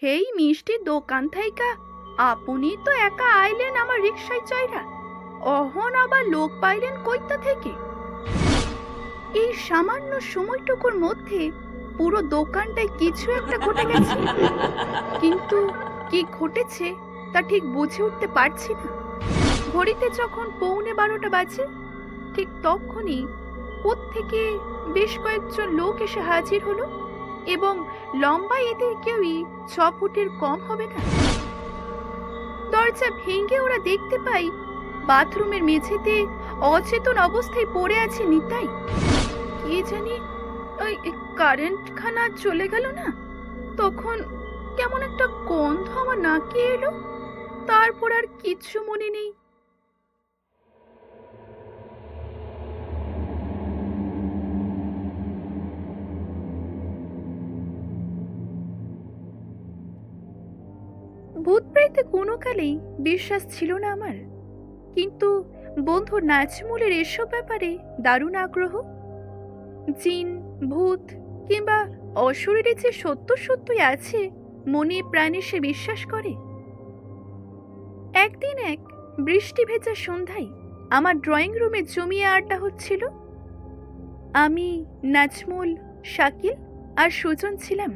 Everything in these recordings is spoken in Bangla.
হেই মিষ্টির দোকান থাইকা আপনি তো একা আইলেন আমার রিক্সায় চইরা, অহন আবার লোক পাইলেন কইতা থেকে। এই সামান্য সময়টুকুর মধ্যে পুরো দোকানটায় কিছু একটা ঘটে গেছে, কিন্তু কি ঘটেছে তা ঠিক বুঝে উঠতে পারছি না। ঘড়িতে যখন 11:45 বাজে, ঠিক তখনই কোত্থেকে বেশ কয়েকজন লোক এসে হাজির হলো, এবং লম্বা এদের কেউই 6 ফুটের কম হবে না। দরজা ভেঙে ওরা দেখতে পাই বাথরুমের মেঝেতে অচেতন অবস্থায় পড়ে আছে নিতাই। কে জানি ওই কারেন্ট খানা চলে গেল না, তখন কেমন একটা গন্ধ আমার নাকে এলো। তারপর আর কিচ্ছু মনে নেই। ভূত প্রেতে কোনো কালেই বিশ্বাস ছিল না আমার, কিন্তু বন্ধু নাজমুলের এসব ব্যাপারে দারুণ আগ্রহ। জিন, ভূত কিংবা অশরীরে যে সত্য সত্যই আছে মনে প্রাণে সে বিশ্বাস করে। একদিন এক বৃষ্টি ভেজা সন্ধ্যায় আমার ড্রয়িং রুমে জমিয়ে আড্ডা হচ্ছিল। আমি, নাজমুল, শাকিল আর সুজন ছিলাম।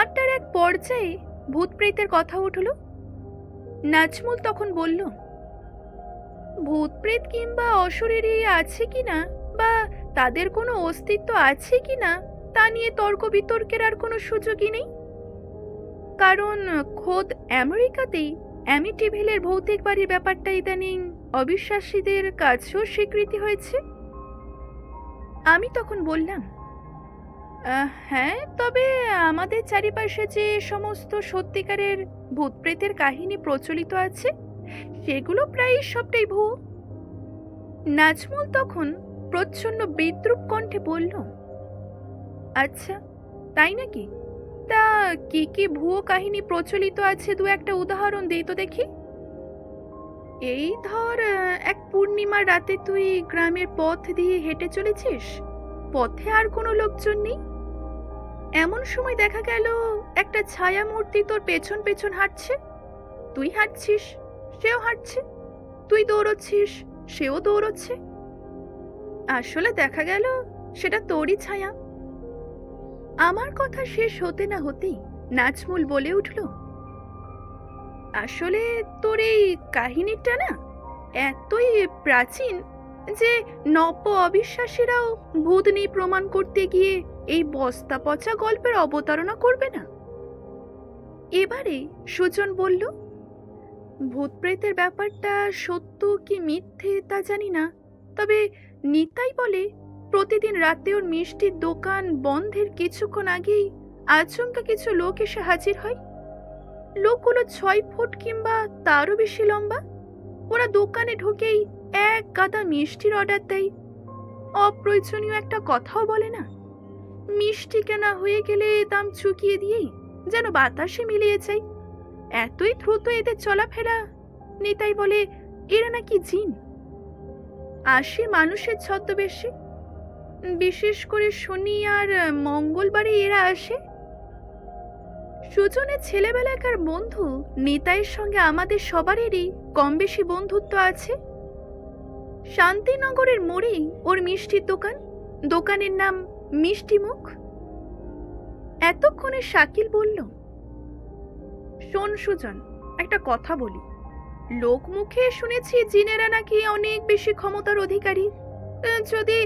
আড্ডার এক পর্যায়ে ভূত প্রেতের কথা উঠল। নাজমুল তখন বলল, ভূত প্রেত কিংবা অশরীরী আছে কিনা বা তাদের কোনো অস্তিত্ব আছে কিনা তা নিয়ে তর্ক বিতর্কের আর কোনো সুযোগই নেই, কারণ খোদ আমেরিকাতেই অ্যামিটিভিলের ভৌতিক বাড়ির ব্যাপারটা ইদানিং অবিশ্বাসীদের কাছেও স্বীকৃতি হয়েছে। আমি তখন বললাম, হ্যাঁ, তবে আমাদের চারিপাশে যে সমস্ত সত্যিকারের ভূত প্রেতের কাহিনী প্রচলিত আছে সেগুলো প্রায় সবটাই ভুয়ো। নাজমুল তখন প্রচ্ছন্ন বিদ্রূপ কণ্ঠে বলল, আচ্ছা তাই নাকি? তা কি কি ভুয়ো কাহিনী প্রচলিত আছে দু একটা উদাহরণ দেই তো দেখি। এই ধর, এক পূর্ণিমার রাতে তুই গ্রামের পথ দিয়ে হেঁটে চলেছিস, পথে আর কোনো লোকজন নেই। এমন সময় দেখা গেল একটা ছায়া মূর্তি তোর পেছন পেছন হাঁটছে। তুই হাঁটছিস, সেও হাঁটছে। তুই দৌড়চ্ছিস, সেও দৌড়চ্ছে। আসলে দেখা গেল সেটা তোরই ছায়া। আমার কথা শেষ হতে না হতেই নাজমুল বলে উঠল, আসলে তোর এই কাহিনীটা না এতই প্রাচীন যে নব্য অবিশ্বাসীরাও ভূত নেই প্রমাণ করতে গিয়ে এই বস্তা পচা গল্পের অবতারণা করবে না। এবারে সুজন বলল, ভূত প্রেতের ব্যাপারটা সত্য কি মিথ্যে তা জানি না, তবে নিতাই বলে প্রতিদিন রাতে ওর মিষ্টির দোকান বন্ধের কিছুক্ষণ আগেই আচমকা কিছু লোক এসে হাজির হয়। লোকগুলো 6 ফুট কিংবা তারও বেশি লম্বা। ওরা দোকানে ঢুকেই এক গাদা মিষ্টির অর্ডার দেয়, অপ্রয়োজনীয় একটা কথাও বলে না। মিষ্টি কেনা হয়ে গেলে দাম চুকিয়ে দিয়েই যেন বাতাসে মিলিয়ে যায়। এতই দ্রুত এদের চলাফেরা। নিতাই বলে এরা নাকি জিন, আসে মানুষের ছদ্মবেশে। বিশেষ করে শনি আর মঙ্গলবারে এরা আসে। সুজনের ছেলেবেলাকার বন্ধু নিতাইয়ের সঙ্গে আমাদের সবারই কম বেশি বন্ধুত্ব আছে। শান্তিনগরের মোড়েই ওর মিষ্টির দোকান। দোকানের নাম মিষ্টি মুখ। এতক্ষণে শাকিল বলল, শোন সুজন, একটা কথা বলি। লোক মুখে শুনেছি জিনেরা নাকি অনেক বেশি ক্ষমতার অধিকারী। যদি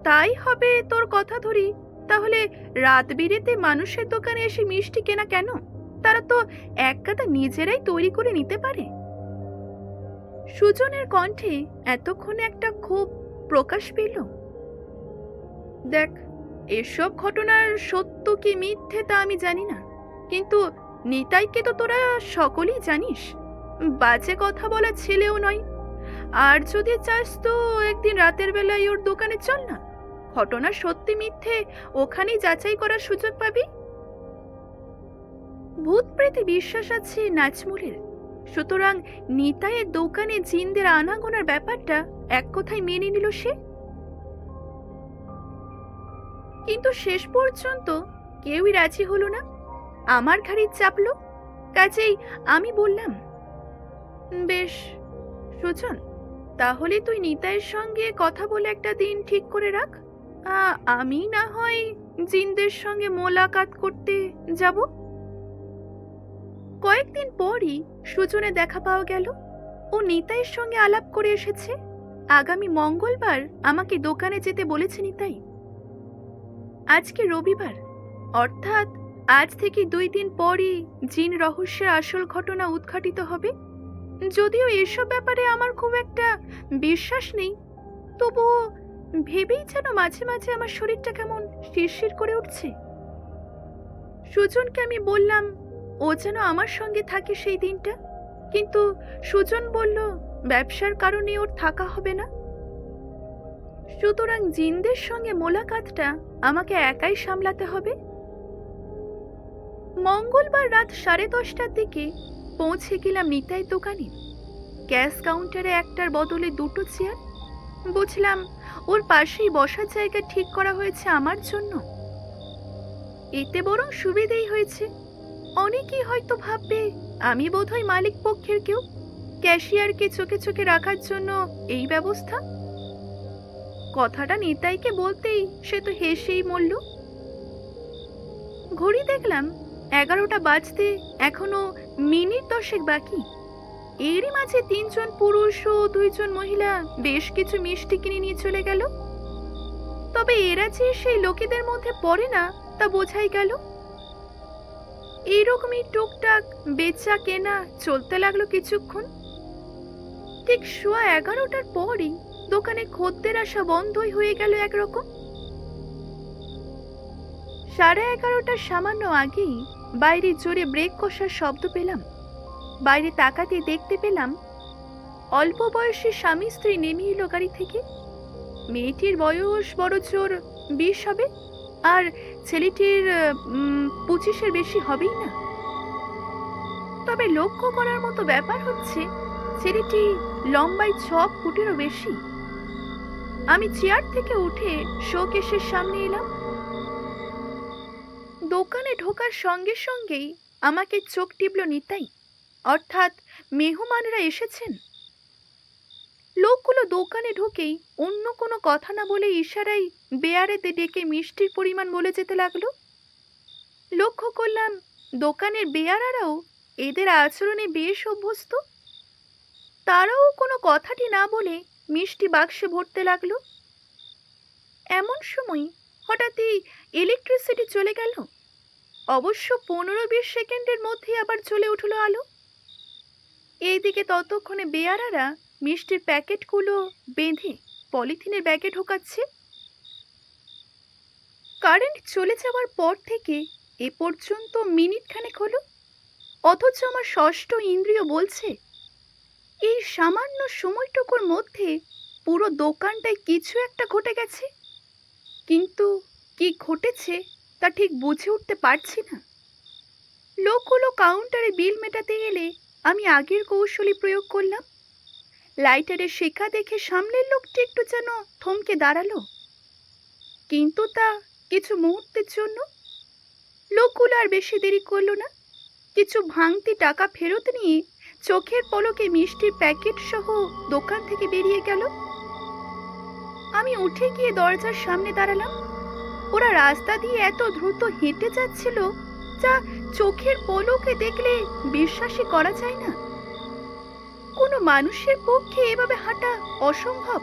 তাই হবে তোর কথা ধরি, তাহলে রাত বিরেতে মানুষের দোকানে এসে মিষ্টি কেনা কেন? তারা তো এক গাদা নিজেরাই তৈরি করে নিতে পারে। সুজনের কণ্ঠে এতক্ষণে একটা ক্ষোভ প্রকাশ পেল। দেখ, এসব ঘটনার সত্য কি মিথ্যে তা আমি জানি না, কিন্তু নিতাইকে তো তোরা সকলেই জানিস। বাজে কথা বলা ছেলেও নয়। আর যদি চাস তো একদিন রাতের বেলায় ওর দোকানে চল না, ঘটনা সত্যি মিথ্যে ওখানেই যাচাই করার সুযোগ পাবি। ভূত প্রেতে বিশ্বাস আছে নাজমুলের, সুতরাং নিতাইয়ের দোকানে জিনদের আনাগোনার ব্যাপারটা এক কথায় মেনে নিল সে। কিন্তু শেষ পর্যন্ত কেউই রাজি হলো না। আমার ঘাড়ে চাপলো। কাজেই আমি বললাম, বেশ সুজন, তাহলে তুই নিতাইয়ের সঙ্গে কথা বলে একটা দিন ঠিক করে রাখ। আমি না হয় জিনদের সঙ্গে মোলাকাত করতে যাব। কয়েকদিন পরই সুজনে দেখা পাওয়া গেল। ও নিতাইয়ের সঙ্গে আলাপ করে এসেছে। আগামী মঙ্গলবার আমাকে দোকানে যেতে বলেছে নিতাই। আজকে রবিবার, অর্থাৎ আজ থেকে 2 দিন পরই জিন রহস্যের আসল ঘটনা উদ্ঘাটিত হবে। যদিও এসব ব্যাপারে আমার খুব একটা বিশ্বাস নেই, তবুও ভেবেই যেন মাঝে মাঝে আমার শরীরটা কেমন শিরশির করে উঠছে। সুজনকে আমি বললাম ও যেন আমার সঙ্গে থাকে সেই দিনটা, কিন্তু সুজন বলল ব্যবসার কারণে ওর থাকা হবে না। সুতরাং জিনদের সঙ্গে মোলাকাতটা আমাকে একাই সামলাতে হবে। মঙ্গলবার রাত 10:30টার দিকে পৌঁছে গেলাম নিতাই দোকানে। ক্যাশ কাউন্টারে একটার বদলে 2টো চেয়ার। বুঝলাম ওর পাশেই বসার জায়গা ঠিক করা হয়েছে আমার জন্য। এতে বরং সুবিধেই হয়েছে। অনেকেই হয়তো ভাববে আমি বোধহয় মালিক পক্ষের কেউ, ক্যাশিয়ারকে চোখে চোখে রাখার জন্য এই ব্যবস্থা। কথাটা নিতাইকে বলতেই সে তো হেসেই মরল। ঘড়ি দেখলাম 11টা বাজতে এখনো মিনিট 10 বাকি। এরই মাঝে 3 জন পুরুষ ও 2 জন মহিলা বেশ কিছু মিষ্টি কিনে নিয়ে চলে গেল। তবে এরা যে সেই লোকেদের মধ্যে পড়ে না তা বোঝাই গেল। এইরকমই টুকটাক বেচা কেনা চলতে লাগলো কিছুক্ষণ। ঠিক 11:15টার পরই দোকানে খদ্দের আসা বন্ধই হয়ে গেল একরকম। 11:30টার সামান্য আগেই বাইরে জোরে ব্রেক কষার শব্দ পেলাম। বাইরে তাকাতে দেখতে পেলাম অল্প বয়সী স্বামী স্ত্রী নেমে এলো গাড়ি থেকে। মেয়েটির বয়স বড় জোর 20 হবে, আর ছেলেটির 25-এর বেশি হবেই না। তবে লক্ষ্য করার মতো ব্যাপার হচ্ছে ছেলেটি লম্বায় 6 ফুটেরও বেশি। আমি চেয়ার থেকে উঠে শোকেসের সামনে এলাম। দোকানে ঢোকার সঙ্গে সঙ্গেই আমাকে চোখ টিপল নিতাই, অর্থাৎ মেহমানরা এসেছেন। লোকগুলো দোকানে ঢুকেই অন্য কোনো কথা না বলে ইশারায় বেয়ারেতে ডেকে মিষ্টির পরিমাণ বলে যেতে লাগলো। লক্ষ্য করলাম দোকানের বেয়ারারাও এদের আচরণে বেশ অভ্যস্ত। তারাও কোনো কথাটি না বলে মিষ্টি বাক্সে ভরতে লাগলো। এমন সময় হঠাৎই ইলেকট্রিসিটি চলে গেল। অবশ্য 15-20 সেকেন্ডের মধ্যেই আবার জ্বলে উঠল আলো। এইদিকে ততক্ষণে বেয়ারারা মিষ্টির প্যাকেটগুলো বেঁধে পলিথিনের ব্যাগে ঢোকাচ্ছে। কারেন্ট চলে যাওয়ার পর থেকে এ পর্যন্ত মিনিট খানেক হলো, অথচ আমার ষষ্ঠ ইন্দ্রিয় বলছে এই সামান্য সময়টুকুর মধ্যে পুরো দোকানটায় কিছু একটা ঘটে গেছে। কিন্তু কি ঘটেছে তা ঠিক বুঝে উঠতে পারছি না। লোকগুলো কাউন্টারে বিল মেটাতে গেলে আমি আগের কৌশলী প্রয়োগ করলাম। লাইটারের শেখা দেখে সামনের লোকটি একটু যেন থমকে দাঁড়ালো, কিন্তু তা কিছু মুহূর্তের জন্য। লোকগুলো আর বেশি দেরি করলো না। কিছু ভাঙতি টাকা ফেরত নিয়ে চোখের পলকে মিষ্টির প্যাকেট সহ দোকান থেকে বেরিয়ে গেল। আমি উঠে গিয়ে দরজার সামনে দাঁড়ালাম। ওরা রাস্তা দিয়ে এত দ্রুত হেঁটে যাচ্ছিল যা চোখের পলকে দেখলে বিশ্বাসই করা যায় না। কোনো মানুষের পক্ষে এভাবে হাঁটা অসম্ভব।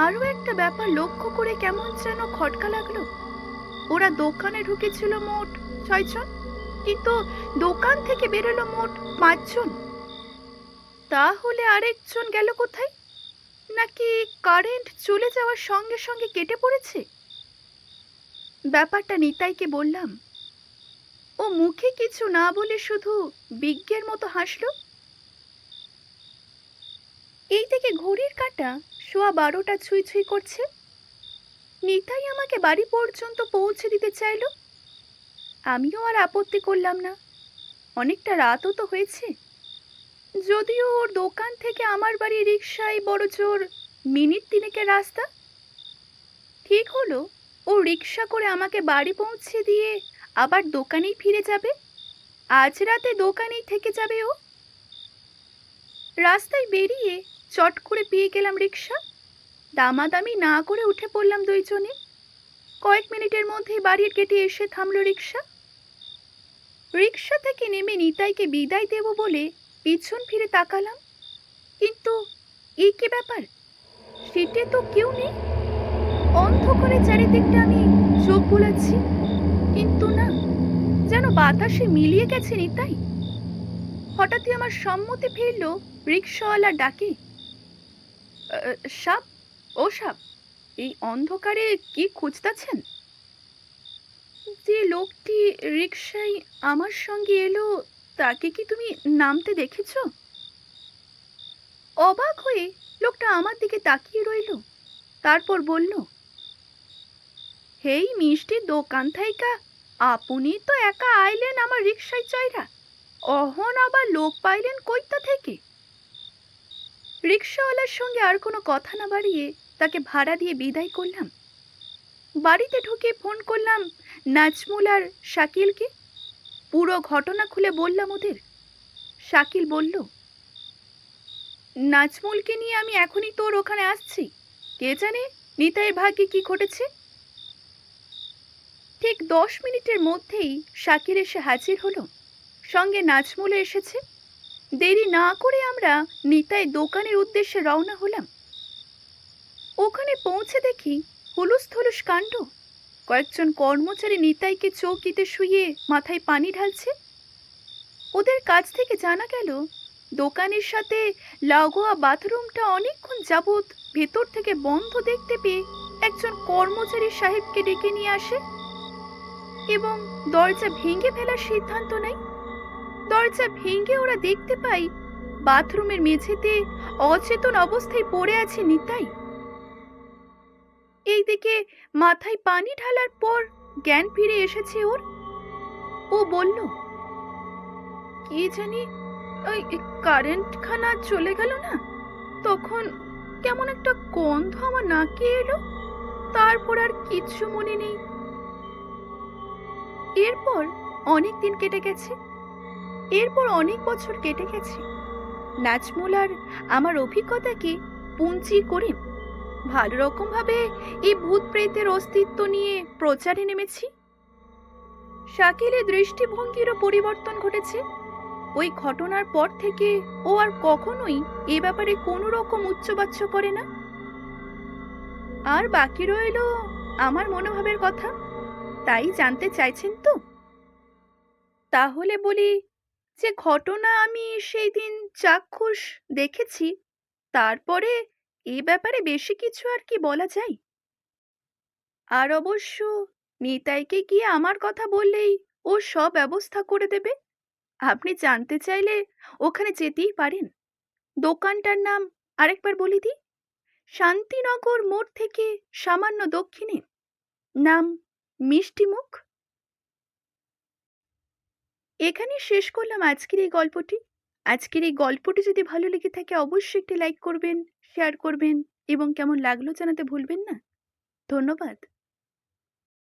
আরো একটা ব্যাপার লক্ষ্য করে কেমন যেন খটকা লাগলো। ওরা দোকানে ঢুকেছিল মোট 6 জন, কিন্তু দোকান থেকে বেরোলো মোট 5 জন। তাহলে আরেকজন গেল কোথায়? নাকি কারেন্ট চলে যাওয়ার সঙ্গে সঙ্গে কেটে পড়েছে? ব্যাপারটা নিতাইকে বললাম। ও মুখে কিছু না বলে শুধু বিজ্ঞের মতো হাসলো। এই থেকে ঘড়ির কাঁটা 12:15 ছুঁই ছুঁই করছে। নিতাই আমাকে বাড়ি পর্যন্ত পৌঁছে দিতে চাইল। আমিও আর আপত্তি করলাম না, অনেকটা রাতও তো হয়েছে। যদিও ওর দোকান থেকে আমার বাড়ি রিকশায় বড় জোর মিনিট 3-এর রাস্তা। ঠিক হলো ও রিকশা করে আমাকে বাড়ি পৌঁছে দিয়ে আবার দোকানেই ফিরে যাবে। আজ রাতে দোকানেই থেকে যাবে ও। রাস্তায় বেরিয়ে চট করে পেয়ে গেলাম রিক্সা। দামাদামি না করে উঠে পড়লাম দুইজনে। কয়েক মিনিটের মধ্যেই বাড়ির গেটে এসে থামলো রিক্সা। রিক্সা থেকে নেমে নিতাইকে বিদায় দেব বলে পিছন ফিরে তাকালাম, কিন্তু এই কি ব্যাপার, সিটে তো কেউ নেই। অন্ধকারে চারিদিকটা আমি চোখ বুলাচ্ছি, কিন্তু না, যেন বাতাসে মিলিয়ে গেছে নিতাই। হঠাৎই আমার সম্মতি ফিরল রিক্সাওয়ালার ডাকে। সাপ, ও সাপ, এই অন্ধকারে কি খুঁজতাছেন? যে লোকটি রিক্সায় আমার সঙ্গে এলো, তাকে কি তুমি নামতে দেখেছো? অবাক হয়ে লোকটা আমার দিকে তাকিয়ে রইল, তারপর বলল, হেই মিষ্টির দোকান থাইকা আপনি তো একা আইলেন আমার রিক্সায় চয়রা, অহন আবার লোক পাইলেন কইতা থেকে? রিক্সাওয়ালার সঙ্গে আর কোনো কথা না বাড়িয়ে তাকে ভাড়া দিয়ে বিদায় করলাম। বাড়িতে ঢুকে ফোন করলাম নাজমুল আর শাকিলকে। পুরো ঘটনা খুলে বললাম ওদের। শাকিল বলল, নাজমুলকে নিয়ে আমি এখনই তোর ওখানে আসছি। কে জানে নিতাইয়ের ভাগ্যে কি ঘটেছে। ঠিক 10 মিনিটের মধ্যেই শাকিল এসে হাজির হলো, সঙ্গে নাজমুলও এসেছে। দেরি না করে আমরা নিতাইয়ের দোকানের উদ্দেশ্যে রওনা হলাম। ওখানে পৌঁছে দেখি হুলুস থুলুস কাণ্ড। কয়েকজন কর্মচারী নিতাইকে চৌকিতে শুইয়ে মাথায় পানি ঢালছে। ওদের কাছ থেকে জানা গেল দোকানের সাথে লাগোয়া বাথরুমটা অনেকক্ষণ যাবৎ ভেতর থেকে বন্ধ দেখতে পেয়ে একজন কর্মচারী সাহেবকে ডেকে নিয়ে আসে এবং দরজা ভেঙে ফেলার সিদ্ধান্ত নেয়। দরজা ভেঙে ওরা দেখতে পায় বাথরুমের মেঝেতে অচেতন অবস্থায় পড়ে আছে নিতাই। এইদিকে মাথায় পানি ঢালার পর জ্ঞান ফিরে এসেছে ওর। ও বলল, কি জানি, ওই কারেন্ট খানা চলে গেল না, তখন কেমন একটা গন্ধ আমার নাকে এলো, তারপর আর কিচ্ছু মনে নেই। এরপর অনেক দিন কেটে গেছে, এরপর অনেক বছর কেটে গেছে। নাজমুল আর আমার অভিজ্ঞতাকে পুঞ্জি করে ভালো রকম ভাবে এই ভূত প্রেতের অস্তিত্ব নিয়ে প্রচারে নেমেছি। শাকিলের দৃষ্টিভঙ্গিরও পরিবর্তন ঘটেছে। ওই ঘটনার পর থেকে ও আর কখনোই এ ব্যাপারে কোনো রকম উচ্চবাচ্য করে না। আর বাকি রইল আমার মনোভাবের কথা, তাই জানতে চাইছেন তো? তাহলে বলি যে ঘটনা আমি সেই দিন চাক্ষুষ দেখেছি, তারপরে এ ব্যাপারে বেশি কিছু আর কি বলা যায়। আর অবশ্য নিতাইকে গিয়ে আমার কথা বললেই ও সব ব্যবস্থা করে দেবে। আপনি জানতে চাইলে ওখানে যেতেই পারেন। দোকানটার নাম আরেকবার বলে দিই, শান্তিনগর মোড় থেকে সামান্য দক্ষিণে, নাম মিষ্টিমুখ। এখানেই শেষ করলাম আজকের এই গল্পটি। আজকের এই গল্পটি যদি ভালো লেগে থাকে অবশ্যই একটি লাইক করবেন, শেয়ার করবেন এবং কেমন লাগলো জানাতে ভুলবেন না। ধন্যবাদ।